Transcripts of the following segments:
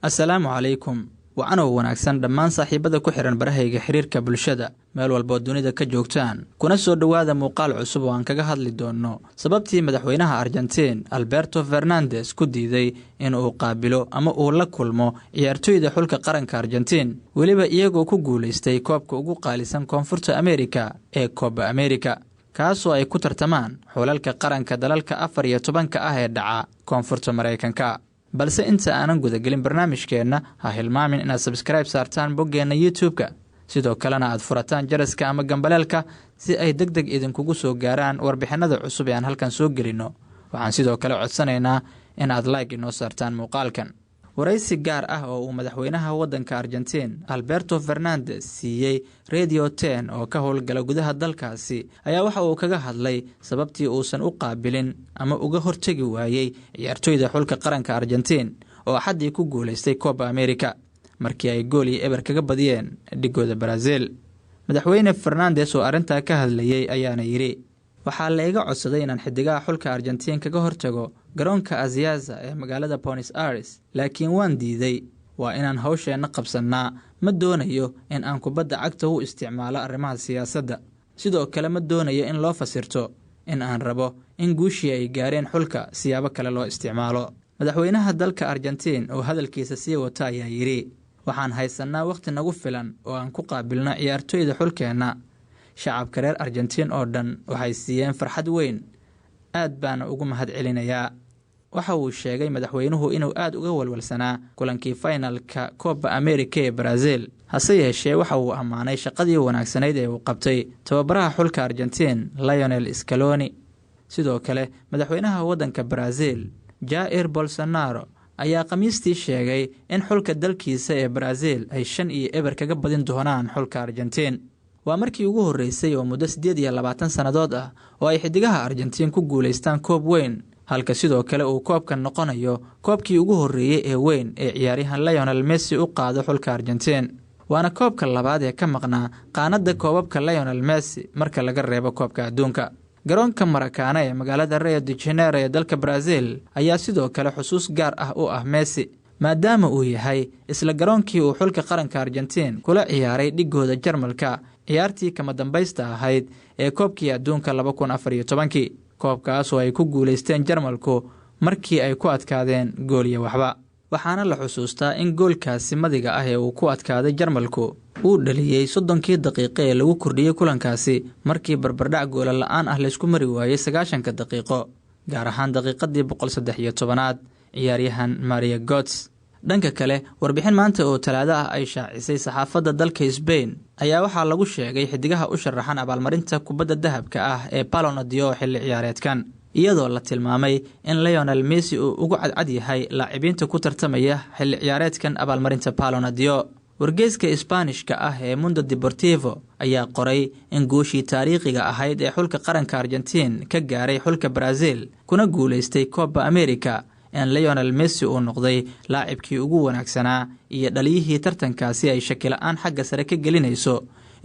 Assalaamu calaykum. Waxaan oo wanaagsan dhammaan saaxiibada ku xiran barahayga xiriirka bulshada meel walba dunida ka joogtaan kuna soo dhawaada muuqaal cusub oo aan kaga hadli doono sababtii madaxweynaha Argentina Alberto Fernandez ku diiday in uu qaabilo ama uu la kulmo ciyaartoyda xulka qaranka Argentina waliba iyagoo ku guuleystay koobka ugu qaalisan Koonfurta Ameerika ee Copa America kaasoo ay ku tartamaan xulalka qaranka dalalka 14 ah ee dhaca Koonfurta Mareykanka. balse inta aanan guda gelin barnaamijkeena ha hilmaamin inaad subscribe saartaan boggeena YouTube-ka sidoo kalena aad furataan jaraska ama gambaleelka si ay degdeg idinkugu soo gaaraan warbixinada cusub ee aan halkan soo gelino. waxaan sidoo kale codsanaynaa in aad like inoo saartaan muuqaalkan. waraysi gaar ah oo uu madaxweynaha waddanka Argentina Alberto Fernandez siiyey Radio 10 oo ka howlgala gudaha dalkaasi ayaa waxa uu kaga hadlay sababtii uusan u qaabilin ama uga hortagi waayay ciyaartoyda xulka qaranka Argentina oo xaddii ku guuleystay Copa America markii ay gool iyo eber kaga badiyeen dhigooda Brazil. madaxweyne Fernandez oo arinta ka hadlayay ayaana yiri waxaa la iga codsaday inaan xidigaha xulka Argentina kaga hortago garoonka Aziaza ee magaalada Buenos Aires laakiin waan diiday. waa inaan hawsheena qabsanaa, ma doonayo in aan kubadda cagta u isticmaalo arrimaha siyaasadda. sidoo kale ma doonayo in loo fasirto in aan rabo in guushii ay gaareen xulka siyaabo kale loo isticmaalo. madaxweynaha dalka Argentina oo hadalkiisa sii wata ayaa yiri waxaan haysanaa waqti nagu filan oo aan ku qaabilno ciyaartoyda xulkeena. shacabka reer Argentina oo dhan waxay siiyeen farxad weyn, aad baan ugu mahad celinayaa. waxa uu sheegay madaxweynuhu inuu aad uga walwalsanaa kulankii finalka Copa America ee Brazil, hase yeeshee waxa uu ammaanay shaqadii wanaagsanayd ee uu qabtay tababaraha xulka Argentina Lionel Scaloni. sidoo kale madaxweynaha waddanka Brazil Jair Bolsonaro ayaa khamiistii sheegay in xulka dalkiisa ee Brazil ay 5-0 kaga badin doonaan xulka Argentina. waa markii ugu horeysay oo muddo 28 sanadood ah oo ay xidigaha Argentina ku guuleystaan koob weyn, halka sidoo kale uu koobkan noqonayo koobkii ugu horeeyay ee weyn ee ciyaaryahan Lionel Messi u qaado xulka Argentina. waana koobka labaad ee ka maqnaa qaanada koobabka Lionel Messi marka laga reebo koobka adduunka. garoonka Maracana ee magaalada Rio de Janeiro ee dalka Brazil ayaa sidoo kale xusuus gaar ah u ah Messi maadaama uu yahay isla garoonkii uu xulka qaranka Argentina kula ciyaaray dhigooda Jarmalka ciyaartii kama dambaysta ahayd ee koobkii adduunka 2014. koobkaas oo ay ku guuleysteen Jarmalku markii ay ku adkaadeen gool iyo waxba. waxaana la xusuustaa in goolkaasi madiga ah ee uu ku adkaaday Jarmalku uu dhaliyay 30 daqiiqo ee lagu kordhiyay kulankaasi markii barbardhac gool la'aan ah la isku mari waayay 90 daqiiqo, gaar ahaan daqiiqadii 113aad ciyaaryahan Mario Götze. dhanka kale warbixin maanta oo Talaado ah ay shaacisay saxaafadda dalka Spain ayaa waxaa lagu sheegay xidigaha u sharaxan abaalmarinta kubadda dahabka ah ee Ballon d'Or xilli ciyaareedkan, iyadoo la tilmaamay in Lionel Messi uu ugu cadcad yahay laacibiinta ku tartamaya xilli ciyaareedkan abaalmarinta Ballon d'Or. wargeyska Isbaanishka ah ee Mundo Deportivo ayaa qoray in guushii taariikhiga ahayd ee xulka qaranka Argentina ka gaaray xulka Brazil kuna guuleystay Copa America in Lionel Messi uu noqday laacibkii ugu wanaagsanaa iyo dhaliyihii tartankaasi ay shaki la'aan xagga sare ka gelinayso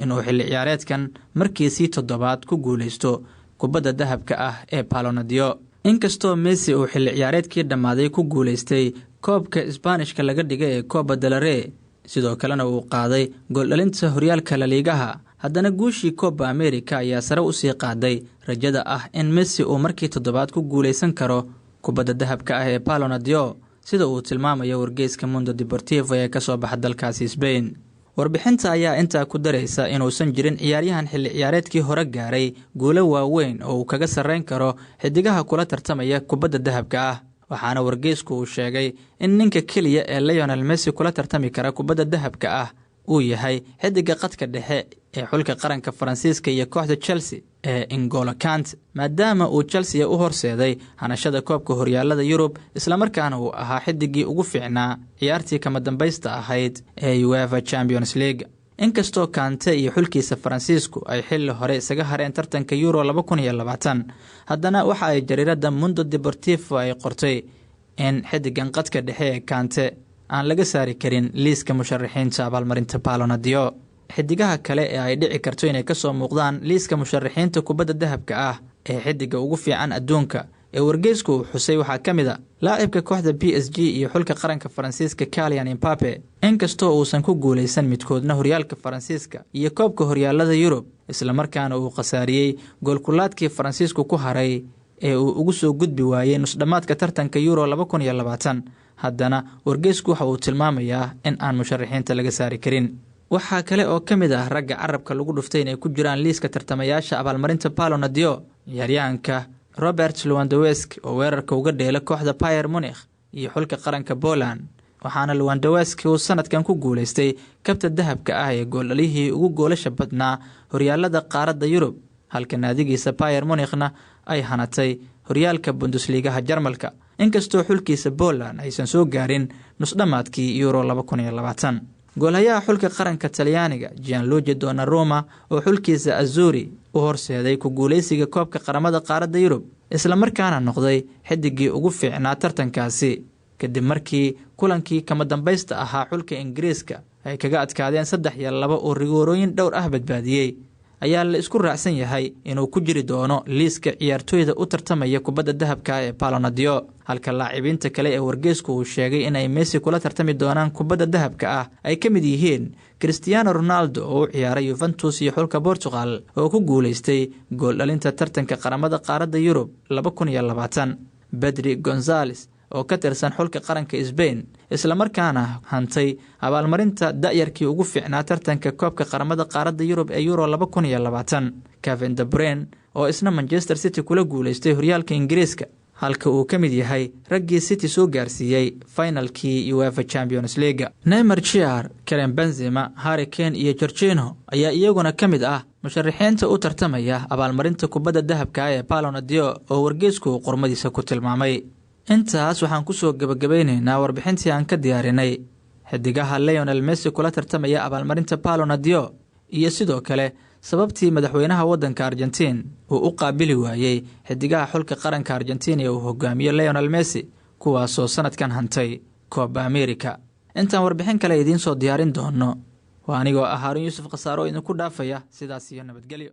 inuu xilli ciyaareedkan markiisii 7aad ku guuleysto kubadda dahabka ah ee Ballon d'Or. inkastoo Messi uu xilli ciyaareedkii dhammaaday ku guuleystay koobka Isbaanishka laga dhigay ee Copa del Rey, sidoo kalena uu qaaday gool dhalinta horyaalka La Ligaha, haddana guushii Copa America ayaa sare u sii qaaday rajada ah in Messi uu markii 7aad ku guuleysan karo kubadda dahabka ah ee Ballon d'Or, sida uu tilmaamayo wargeyska Mundo Deportivo ee ka soo baxa dalkaasi Spain. warbixinta ayaa intaa ku daraysa inuusan jirin ciyaaryahan xilli ciyaareedkii hore gaaray guulo waaweyn oo uu kaga sarreyn karo xidigaha kula tartamaya kubadda dahabka ah, waxaana wargeysku uu sheegay in ninka keliya ee Lionel Messi kula tartami kara kubadda dahabka ah uu yahay xidiga qadka dhexe ee xulka qaranka Faransiiska iyo kooxda Chelsea ee N'Golo Kante, maadaama uu Chelsea u horseeday hanashada koobka horyaalada Yurub isla markaana uu ahaa xidigii ugu fiicnaa ciyaartii kama dambaysta ahayd ee UEFA Champions League. inkastoo Kante iyo xulkiisa Faransiisku ay xilli hore isaga hareen tartanka Euro 2020, haddana waxa ay jariirada Mundo Deportivo ay qortay in xidigan qadka dhexe ee Kante aan laga saari karin liiska musharaxiinta abaalmarinta Ballon d'Or. xidigaha kale ee ay dhici karto inay ka soo muuqdaan liiska musharaxiinta kubadda dahabka ah ee xidiga ugu fiican adduunka ee wargeysku uu xusay waxaa ka mid a laacibka kooxda PSG iyo xulka qaranka Faransiiska Kylian Mbappe inkastoo uusan ku guuleysan midkoodna horyaalka Faransiiska iyo koobka horyaalada Yurub isla markaana uu khasaariyay goolkulaadkii Faransiisku ku haray ee uu ugu soo gudbi waayay nusdhamaadka tartanka Euro 2020 haddana wargeysku waxa uu tilmaamayaa in aan musharaxiinta laga saari karin waxaa kale oo ka mid ah ragga carabka lagu dhuftay inay ku jiraan liiska tartamayaasha abaalmarinta Ballon d'Or ciyaaryahanka Robert Lewandowski oo weerarka uga dheela kooxda Bayern Munich iyo xulka qaranka Poland waxaana Lewandowski uu sanadkan ku guuleystay kabta dahabka ah ee goolalihii ugu goolasha badnaa horyaalada qaaradda Yurub halka naadigiisa Bayern Munichna ay hanatay horyaalka Bundesliga Jarmalka inkastoo xulkiisa Poland aysan soo gaarin nusdhamaadkii Euro 2020 goolayaha xulka qaranka Talyaaniga Gianluigi Donnarumma oo xulkiisa Azzurri u horseeday ku guuleysiga koobka qaramada qaaradda Yurub isla markaana noqday xidigii ugu fiicnaa tartankaasi kadib markii kulankii kama dambaysta ahaa xulka Ingiriiska ay kaga adkaadeen 3-2 oo rigoorooyin dhowr ah badbaadiyay ayaa la isku raacsan yahay inuu ku jiri doono liiska ciyaartooyda u tartamaya kubadda dahabka ee Ballon d'Or halka laacibiinta kale ee wargeysku uu sheegay inay Messi kula tartami doonaan kubadda dahabka ah ay ka mid yihiin Cristiano Ronaldo oo ciyaaray Juventus iyo xulka Portugal oo ku guuleystay gool dhalinta tartanka qaramada qaaradda Yurub 2020 Pedri Gonzalez oo ka tirsan xulka qaranka Spain isla markaana hantay abaalmarinta da'yarkii ugu fiicnaa tartanka koobka qaramada qaaradda Yurub ee Euro 2020 Kevin De Bruyne oo isna Manchester City kula guuleystay horyaalka Ingiriiska halka uu ka mid yahay raggii City soo gaarsiiyay finalkii UEFA Champions League Neymar Jr, Karim Benzema, Harry Kane iyo Jorginho ayaa iyaguna ka mid ah musharaxiinta u tartamaya abaalmarinta kubadda dahabka ee Ballon d'Or oo wargeysku qormadiisa ku tilmaamay intaas waxaan ku soo gabagabeynaynaa warbixintii aan ka diyaarinay xidigaha Lionel Messi kula tartamaya abaalmarinta Ballon d'Or iyo sidoo kale sababtii madaxweynaha waddanka Argentina uu u qaabili waayay xidigaha xulka qaranka Argentina ee uu hogaamiyo Lionel Messi kuwaasoo sanadkan hantay Copa America intaan warbixin kale idiin soo diyaarin doono waa anigoo ah Harun Yusuf Qasaaro idinku dhaafaya sidaas iyo nabadgelyo.